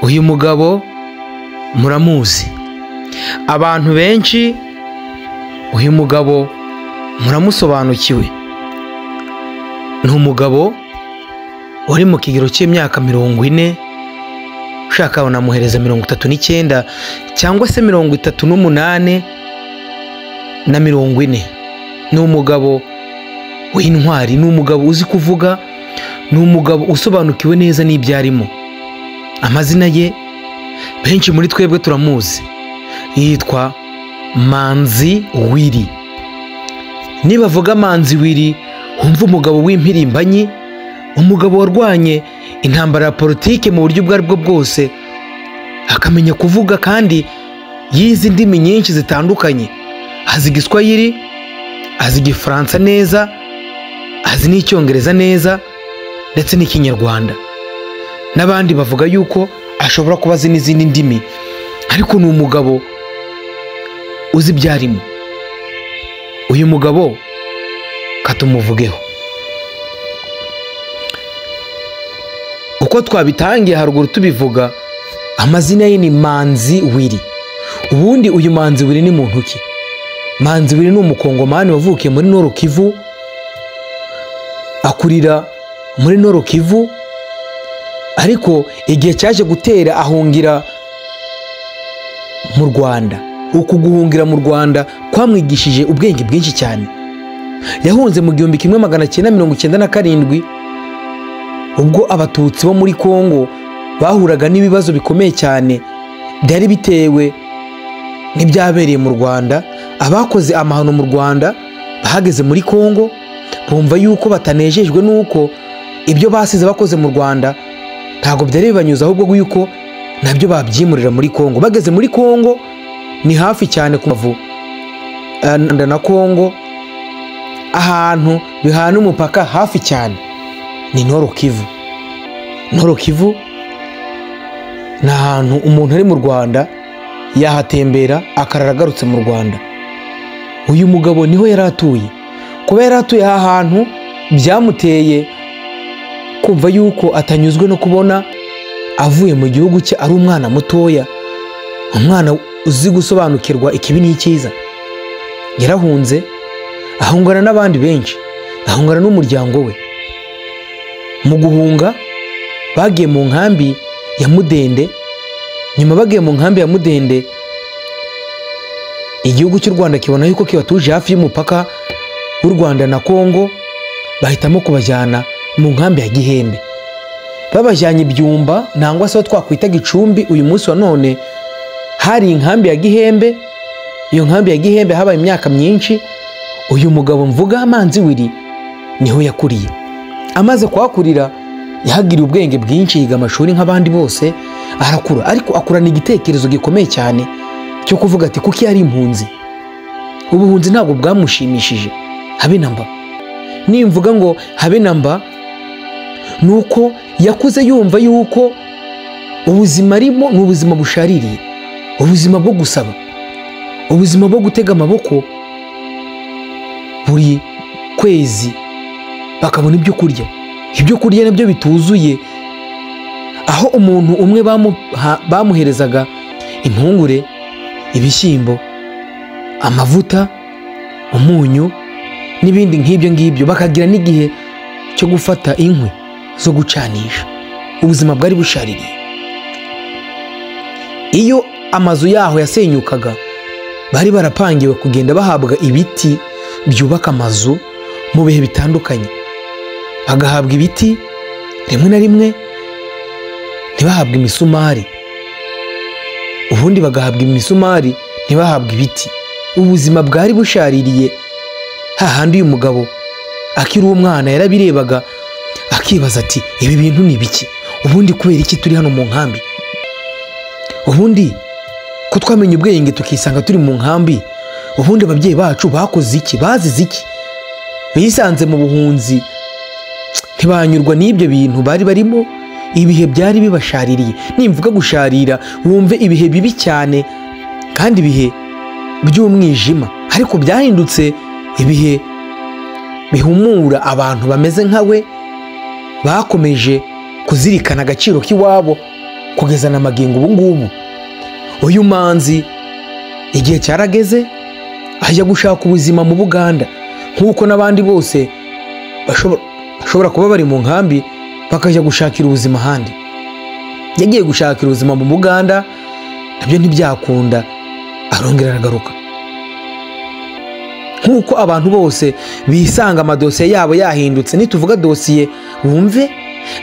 uyu mugabo muramuzi, abantu benshi uyu mugabo muramusobanukiwe. Ni umugabo uri mu kigero cy'imyaka 40, ushaka wanamuhereza 39 cyangwa se 38 na 40. Ni umugabo w'intwari, ni umugabo uzi kuvuga, ni umugabo usobanukiwe neza n'ibyo arimo. Amazina ye benshi muri twebwe turamuzi, yitwa Manzi Willy. Niba avuga Manzi Willy umva umugabo w'impirimbanyi, umugabo warwanye intambara ya politike mu buryo bwo bwose, akamenya kuvuga kandi yize indimi nyinshi zitandukanye. Azi Igiswahili, azi Igifaransa neza, azi n'Icyongereza neza ndetse n'Ikinyarwanda. N'abandi bavuga yuko ashobora kuba azi n'izindi ndimi, ariko ni umugabo uzi ibyarimo. Uyu mugabo katumuvugeho. Uko twabitangiye haruguru tubivuga, amazina ye ni Manzi Willy. Ubundi uyu Manzi Willy ni muntu ki? Manzi Willy ni umukongomani wavukiye muri Nord Kivu, akurira muri Nord Kivu, ariko igihe cyaje gutera ahungira mu Rwanda. Uku guhungira mu Rwanda kwamwigishije ubwenge bwinshi cyane. Yahunze mu 1997 ubwo abatutsi bo muri Kongo bahuraga n'ibibazo bikomeye cyane byari bitewe n'ibyabereye mu Rwanda. Abakoze amahano mu Rwanda bahageze muri Kongo bumva yuko batanejejwe nuko ibyo basize bakoze mu Rwanda ntago byari bibanyuza, ahubwo yuko nabyo babyimurira muri Kongo. Bageze muri Kongo ni hafi cyane ku Mavu na Kongo, ahantu bihana umupaka hafi cyane ni Nord Kivu. Nord Kivu ni ahantu umuntu ari mu Rwanda yahatembera akarara agarutse mu Rwanda. Uyu mugabo niho yari atuye. Kuba yari atuye aha hantu byamuteye kumva yuko atanyuzwe no kubona avuye mu gihugu cye ari umwana mutoya, umwana uzi gusobanukirwa ikibi n'icyiza. Yarahunze ahungana n'abandi benshi, ahungana n'umuryango we. Mu guhunga bagiye mu nkambi ya Mudende. Nyuma bagiye mu nkambi ya Mudende, igihugu cy'u Rwanda kibona yuko kibatuje hafi y'umupaka w'u Rwanda na Kongo, bahitamo kubajyana mu nkambi ya Gihembe. Babajyanye Ibyumba nangwa se twakwita Gicumbi. Uyu munsi wa none hari inkambi ya Gihembe. Iyo nkambi ya Gihembe habaye imyaka myinshi. Uyu mugabo mvuga Manzi Willy niho yakuriye. Amaze kuhakurira yahagiriye ubwenge bwinshi, yiga amashuri nk'abandi bose, arakura. Ariko akurana igitekerezo gikomeye cyane cyo kuvuga ati kuki yari impunzi. Ubuhunzi ntabwo bwamushimishije habe namba. Nimvuga ngo habe namba, nuko yakuze yumva yuko ubuzima arimo ni ubuzima bushaririye, ubuzima bwo gusaba, ubuzima bwo gutega amaboko buri kwezi bakabona ibyo kurya nabyo bituzuye. Aho umuntu umwe bamuherezaga impungure, ibishyimbo, amavuta, umunyu n'ibindi nk'ibyo ngibyo, bakagira n'igihe cyo gufata inkwi zo gucanisha. Ubuzima bwari bushaririye. Iyo amazu yaho yasenyukaga, bari barapangiwe kugenda bahabwa ibiti byubaka amazu mu bihe bitandukanye. Bagahabwa ibiti rimwe na rimwe, ntibahabwe imisumari, ubundi bagahabwa imisumari ntibahabwe ibiti. Ubuzima bwari bushaririye. Hahandi uyu mugabo akiri umwana yarabirebaga akibaza ati ibi bintu ni biki? Ubundi kubera iki turi hano mu nkambi? Ubundi ko twamenye ubwenge tukisanga turi mu nkambi, ubundi ababyeyi bacu bakoze iki? Bazize iki? Bisanze mu buhunzi ntibanyurwa n'ibyo bintu bari barimo. Ibihe byari bibashaririye. Nimvuga gusharira wumve ibihe bibi cyane kandi ibihe by'umwijima, ariko byahindutse ibihe bihumura. Abantu bameze nkawe bakomeje kuzirikana agaciro k'iwabo, kugeza na magingo ubu ngubu. Uyu manzi igihe cyarageze ajya gushaka ubuzima mu Buganda nk'uko n'abandi bose bashobora kuba bari mu nkambi bakajya gushakira ubuzima ahandi. Yagiye gushakira ubuzima mu Buganda nabyo ntibyakunda, arongera aragaruka. Nk'uko abantu bose bisanga amadosiye yabo yahindutse, nituvuga dosiye wumve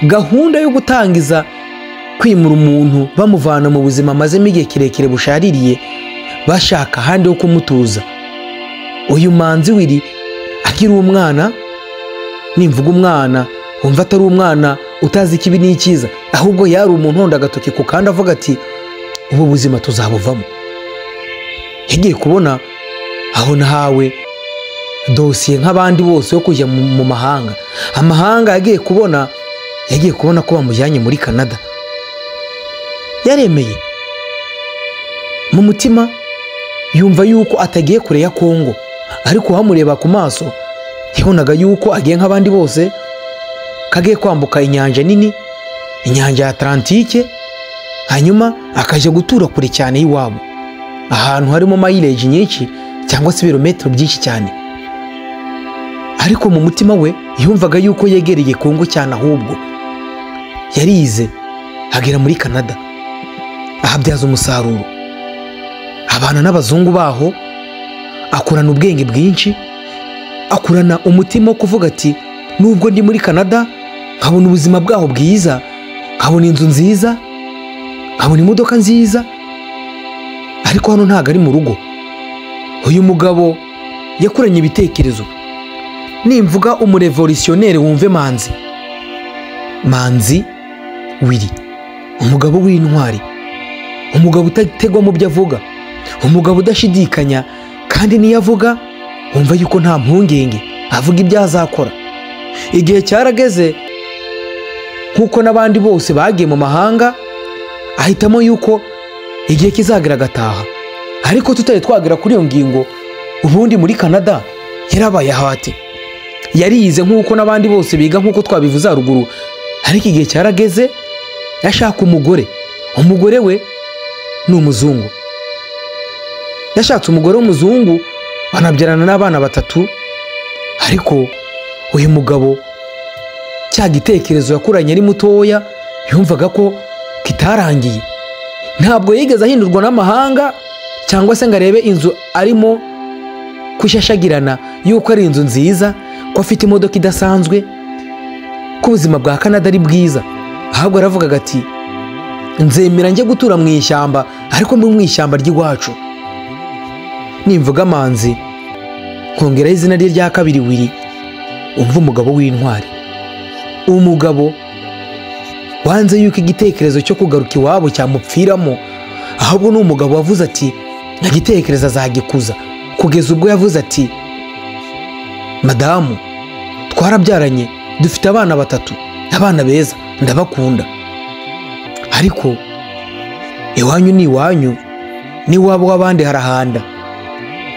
gahunda yo gutangiza kwimura umuntu bamuvana mu buzima amazemo igihe kirekire bushaririye bashaka ahandi ho kumutuza. Uyu manzi Willy akiri umwana, nimvuga umwana wumva atari umwana utazi ikibi n'icyiza, ahubwo yari umuntu honda agatoki ku kandi avuga ati ubu buzima tuzabuvamo. Yagiye kubona abona hawe dosiye nk'abandi bose yo kujya mu mahanga. Amahanga yagiye kubona ko bamujyanye muri Canada. Yaremeye mu mutima, yumva yuko atagiye kure ya Kongo, ariko hamureba ku maso yabonaga yuko agiye nk'abandi bose, kagiye kwambuka inyanja nini, inyanja ya Atlantike, hanyuma akajya gutura kure cyane y'iwabo, ahantu harimo mileage nyinshi cyangwa se ibirometero byinshi cyane. Ariko mu mutima we yumvaga yuko yegereye Kongo cyane, ahubwo yarize agera muri Canada ahabyaza umusaruro, abana n'abazungu baho, akurana ubwenge bwinshi, akurana umutima wo kuvuga ati nubwo ndi muri Canada nkabona ubuzima bwaho bwiza, nkabona inzu nziza, nkabona imodoka nziza, ariko hano ntago ari mu rugo. Uyu mugabo yakuranye ibitekerezo. Nimvuga umurevolutionnaire wumve Manzi Willy, umugabo w'intwari, umugabo utategwa mu byo avuga, umugabo udashidikanya, kandi niyo avuga wumva yuko nta mpungenge, avuga ibyo azakora. Igihe cyarageze nk'uko n'abandi bose bagiye mu mahanga, ahitamo yuko igihe kizagera agataha. Ariko tutari twagera kuri iyo ngingo, ubundi muri Canada yarabaye hate, yarize nk'uko n'abandi bose biga nk'uko twabivuze haruguru. Ariko igihe cyarageze yashaka umugore we ni umuzungu. Yashatse umugore w'umuzungu, banabyarana n'abana 3. Ariko uyu mugabo cya gitekerezo yakuranye ari mutoya, yumvaga ko kitarangiye. Ntabwo yigeze ahindurwa n'amahanga cyangwa se ngo arebe inzu arimo kushashagirana yuko ari inzu nziza, ko afite imodoka idasanzwe, ko ubuzima bwa Canada ari bwiza. Ahubwo aravugaga ati nzemera njye gutura mu ishyamba, ariko mu ishyamba ry'iwacu. Nimvuga Manzi nkongeraho izina rye rya kabiri Willy, umva umugabo w'intwari, umugabo wanze yuko igitekerezo cyo kugaruka iwabo cyamupfiramo, ahubwo ni umugabo wavuze ati igitekerezo azagikuza, kugeza ubwo yavuze ati madamu twarabyaranye, dufite abana 3, abana beza, ndabakunda, ariko iwanyu ni iwanyu, n'iwabo w'abandi harahanda,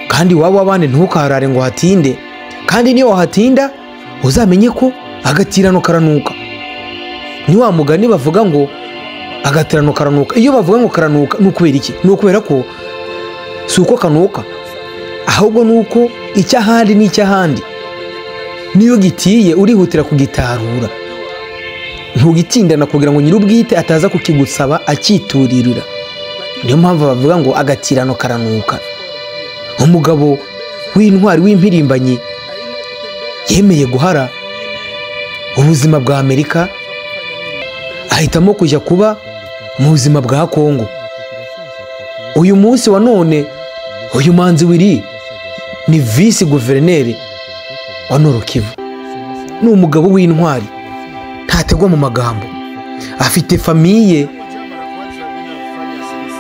kandi iwabo w'abandi ntukaharare ngo hatinde, kandi niyo wahatinda uzamenye ko agatirano karanuka. Ni wa mugani bavuga ngo agatirano karanuka. Iyo bavuga ngo karanuka ni ukubera iki? Ni ukubera ko si uko kanuka, ahubwo ni uko icy'ahandi n'icy'ahandi. Niyo gitiye urihutira kugitarura, ntugitindana kugira ngo nyir'ubwite ataza kukigusaba akituririra. Niyo mpamvu bavuga ngo agatirano karanuka. Umugabo w'intwari w'impirimbanyi yemeye guhara ubuzima bwa Amerika, ahitamo kujya kuba mu buzima bwa Kongo. Uyu munsi wa none uyu Manzi Willy ni vice guverineri wa Nord Kivu. Ni umugabo w'intwari, ntategwa mu magambo, afite famiye,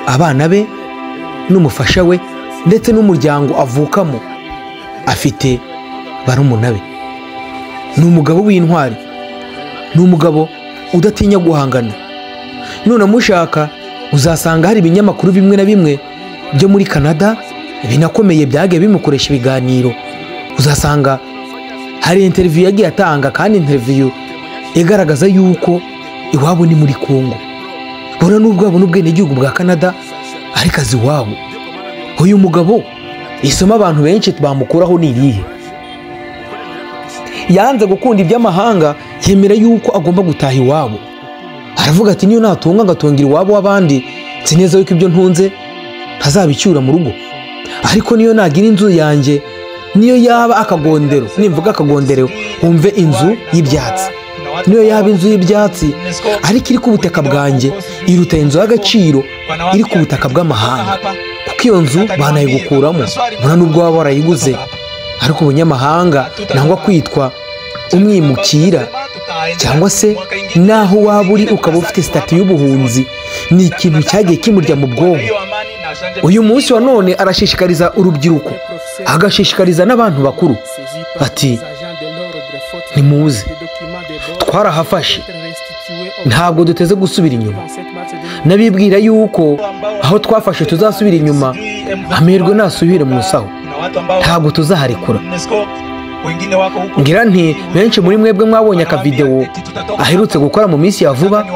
abana be n'umufasha we ndetse n'umuryango avukamo, afite barumuna be. Ni umugabo w'intwari, ni umugabo udatinya guhangana. None mushaka uzasanga hari ibinyamakuru bimwe na bimwe byo muri Canada binakomeye byagiye bimukoresha ibiganiro. Uzasanga hari interview yagiye atanga, kandi interview igaragaza yuko iwabo ni muri Kongo. bona nubwo abona ubwenegihugu bwa Canada ariko azi iwabo. Uyu mugabo isomo abantu benshi bamukuraho ni irihe? Yanze gukunda iby'amahanga, yemera yuko agomba gutaha iwabo. Aravuga ati niyo natunga ngatungira iwabo w'abandi, nzi neza yuko ibyo ntunze ntazabicyura mu rugo. Ariko niyo nagira inzu yanjye, niyo yaba akagondero, nimvuga akagondero umve inzu y'ibyatsi, niyo yaba inzu y'ibyatsi ariko iri ku butaka bwanjye iruta inzu y'agaciro iri ku butaka bw'amahanga, kuko iyo nzu banayigukuramo mbona nubwo waba warayiguze. Ariko ubunyamahanga nangwa kwitwa umwimukira cyangwa se naho waba uri ukaba ufite sitati y'ubuhunzi, ni ikintu cyagiye kimurya mu bwonko. Uyu munsi wa none arashishikariza urubyiruko, agashishikariza n'abantu bakuru ati nimuze, twarahafashe, ntabwo duteze gusubira inyuma. Nabibwira yuko aho twafashe tuzasubira inyuma, amahirwe nasubire mu saho, ntabwo tuzaharekura. Ngira nti benshi muri mwebwe mwabonye akavideo aherutse gukora mu minsi ya vuba,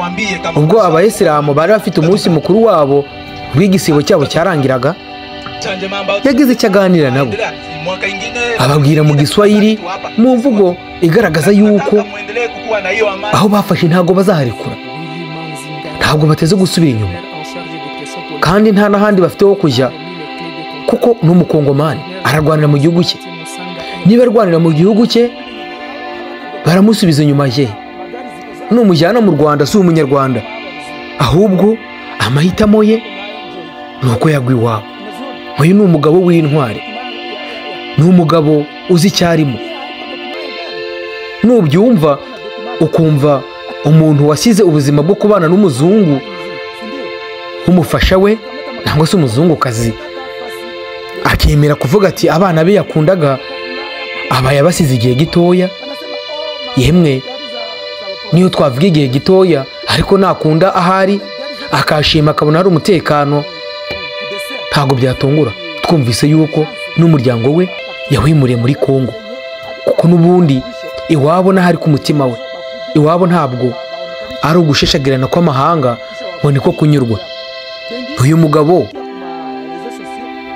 ubwo abayisilamu bari bafite umunsi mukuru wabo w'igisibo cyabo cyarangiraga. Yagize icyo aganira nabo, ababwira mu Giswahili mu mvugo igaragaza yuko aho bafashe ntabwo bazaharekura, ntabwo bateze gusubira inyuma, kandi nta n'ahandi bafite ho kujya, kuko ni umukongomani ararwanira mu gihugu cye. Niba arwanira mu gihugu cye baramusubiza inyuma ye, numujyana mu Rwanda si umunyarwanda, ahubwo amahitamo ye ni uko yagwa iwabo. Uyu ni umugabo w'intwari, ni umugabo uzi icyo arimo. Nubyumva ukumva umuntu wasize ubuzima bwo kubana n'umuzungu umufasha we nangwa se umuzungukazi, akemera kuvuga ati abana be yakundaga aba yabasize igihe gitoya, yemwe niyo twavuga igihe gitoya ariko nakunda ahari akashima akabona hari umutekano, ntabwo byatungura twumvise yuko n'umuryango we yawimuriye muri Kongo, kuko n'ubundi iwabo n'ahari ku mutima we, iwabo ntabwo ari ugusheshagirana kw'amahanga ngo niko kunyurwa. Uyu mugabo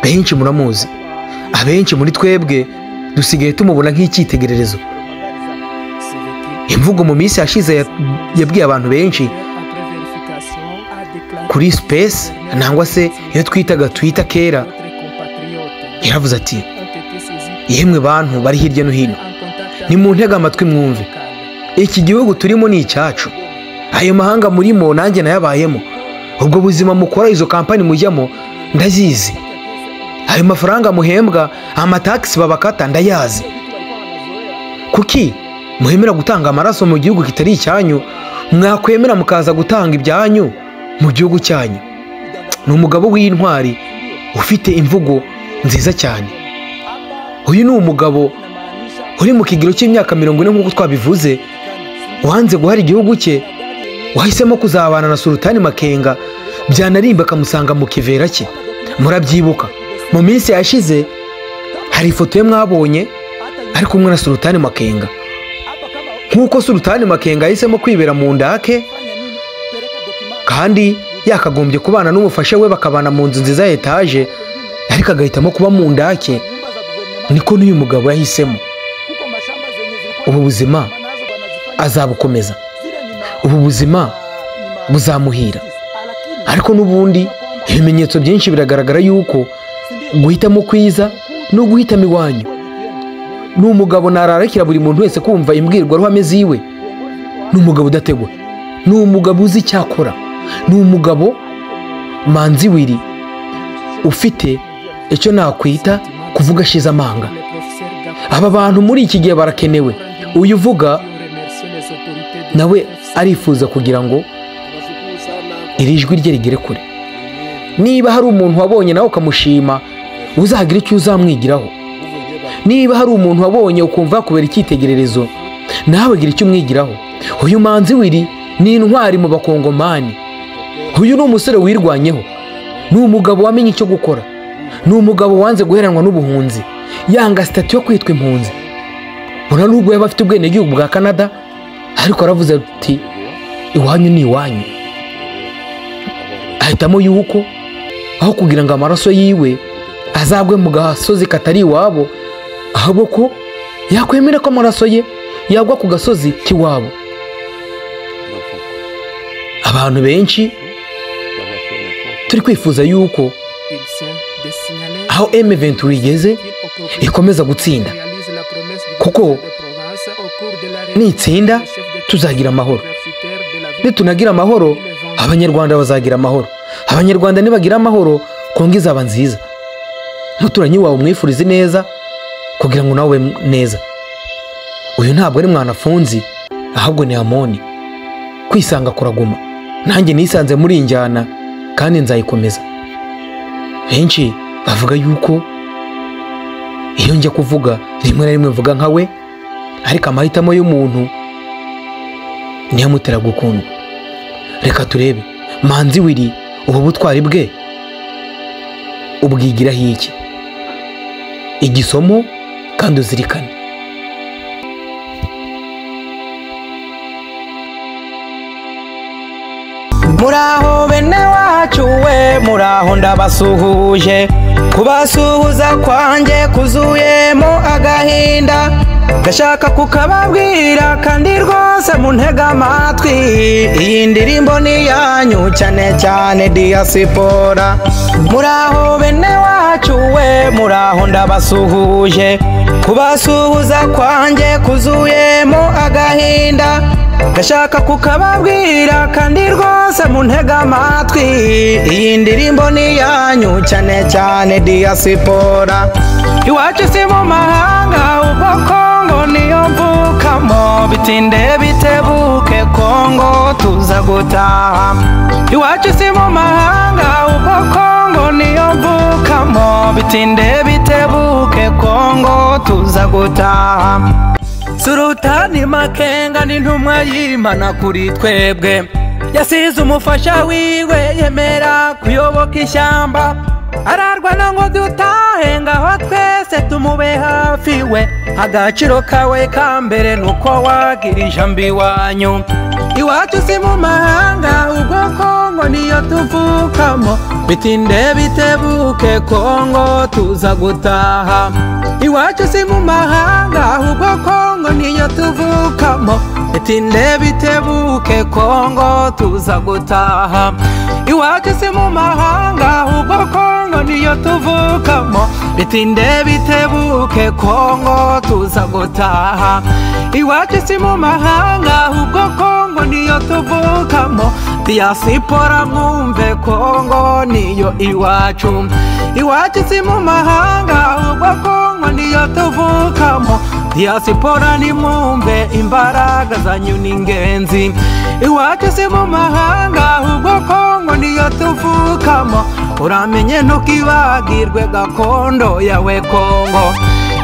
benshi muramuzi, abenshi muri twebwe dusigaye tumubona nk'icyitegererezo. Imvugo mu minsi yashize yabwiye abantu benshi kuri space nangwa se iyo twitaga Twitter kera, yaravuze ati yemwe bantu bari hirya no hino, ni mu ntega amatwi mwumve, iki gihugu turimo ni icyacu, ayo mahanga murimo nanjye nayabayemo, ubwo buzima mukora izo kampani mujyamo ndazizi, ayo mafaranga muhembwa amataxi babakata ndayazi. Kuki muhemera gutanga amaraso mu gihugu kitari icyanyu, mwakwemera mukaza gutanga ibyanyu mu gihugu cyanyu? Ni umugabo w'intwari ufite imvugo nziza cyane. Uyu ni umugabo uri mu kigero cy'imyaka 40 nk'uko twabivuze, wanze guhara igihugu cye, wahisemo kuzabana na Sultani Makenga, byanarimba akamusanga mu kivera cye. Murabyibuka mu minsi yashize hari ifoto ye mwabonye ari kumwe na Sultani Makenga, nk'uko Sultani Makenga yahisemo kwibera mu ndake kandi yakagombye kubana n'umufasha we bakabana mu nzu nziza ya etaje, ariko agahitamo kuba mu ndake, niko n'uyu mugabo yahisemo. Ubu buzima azabukomeza, ubu buzima buzamuhira, ariko n'ubundi ibimenyetso byinshi biragaragara yuko guhitamo kwiza no guhitamo iwanyu. Ni umugabo nararekera buri muntu wese kumva imbwirwaruhame ziwe, ni umugabo udategwa, ni umugabo uzi icyakora, ni umugabo manzi wiri ufite icyo nakwita kuvuga ashize amanga. Aba bantu muri iki gihe barakenewe. Uyu uvuga nawe arifuza kugira ngo iri jwi rye rigere kure. Niba hari umuntu wabonye nawe ukamushima, uzagira icyo uzamwigiraho. Niba hari umuntu wabonye ukumva kubera icyitegererezo, nawe gira icyo umwigiraho. Uyu manzi wiri ni intwari mu bakongomani. Uyu ni umusore wirwanyeho, ni umugabo wamenye icyo gukora, ni umugabo wanze guheranwa n'ubuhunzi, yanga sitati yo kwitwa impunzi. Bona nubwo yaba afite ubwenegihugu bwa Canada, ariko aravuze ati iwanyu ni iwanyu. ahitamo yuko aho kugira ngo amaraso yiwe azagwe mu gasozi katari iwabo, ahubwo ko yakwemera ko amaraso ye yagwa ku gasozi k'iwabo. Abantu benshi turi kwifuza yuko aho M23 igeze ikomeza gutsinda, kuko nitsinda tuzagira amahoro. Nitunagira amahoro, abanyarwanda bazagira amahoro. Abanyarwanda nibagira amahoro, Kongo izaba nziza. Muturanyi wawe umwifurize neza kugira ngo nawe neza. Uyu ntabwo ari Mwanafunzi, ahubwo ni Amoni. Kwisanga kuraguma. Nanjye nisanze muri injyana kandi nzayikomeza. Benshi bavuga yuko iyo njya kuvuga rimwe na rimwe mvuga nkawe, ariko amahitamo y'umuntu niyo amutera gukundwa. Reka turebe Manzi Willy ubu butwari bwe ubwigiraho iki? Igisomo kandi uzirikane. Muraho bene wacu we, muraho ndabasuhuje. Kubasuhuza kwanjye kuzuyemo agahinda, gashaka kukababwira kandi rwose muntega amatwi. Iyi ndirimbo ni yanyu cyane cyane diaspora. Muraho bene wacu we, muraho ndabasuhuje. Kubasuhuza kwanjye kuzuyemo agahinda, gashaka kukababwira kandi rwose muntega amatwi. Iyi ndirimbo ni yanyu cyane cyane diaspora. Iwacu si mu mahanga, ubwo Kongo niyo mvukamo. Bitinde bitebuke Kongo tuza gutaha. Iwacu si mu mahanga, ubwo Kongo niyo mvukamo. Bitinde bitebuke Kongo tuza gutaha. Sultani Makenga ni ntumwa y'Imana kuri twebwe. Yasize umufasha wiwe yemera kuyoboka ishyamba, ararwana ngo dutahe ngaho twese tumube hafi we. Agaciro kawe ka mbere nuko wagira ijambo iwanyu. Iwacu si mu mahanga, ubwo Kongo niyo tuvukamo. Bitinde bitebuke Kongo tuza gutaha. Iwacu si mu mahanga, ubwo Kongo niyo tuvukamo. Bitinde bitebuke Kongo tuza gutaha. Iwacu si mu mahanga, ubwo Kongo niyo tuvukamo. Bitinde bitebuke Kongo tuza gutaha. Iwacu si mu mahanga, ubwo Kongo niyo tuvukamo. Diaspora mwumve Kongo niyo iwacu. Iwacu si mu mahanga, ubwo Kongo niyo tuvukamo. Diaspora ni mwumve imbaraga zanyu n'ingenzi. Iwacu si mu mahanga, ubwo Kongo niyo tuvukamo. Uramenye ntukibagirwe gakondo yawe Kongo.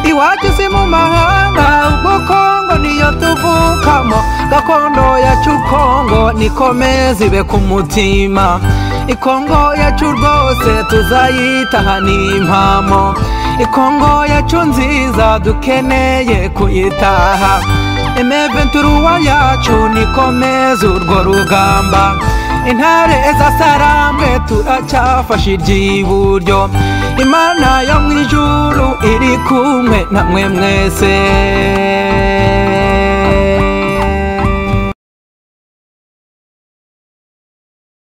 Iwacu si mu mahanga, ubwo Kongo niyo tuvukamo. Gakondo yacu Kongo nikomeze ibe ku mutima. Ikongo yacu rwose tuzayitaha n'impamo. Ikongo yacu nziza dukeneye kuyitaha. M23 yacu nikomeze urwo rugamba. Intare zasaramwe turacyafashe iry'iburyo. Imana yo mu ijuru iri kumwe namwe mwese.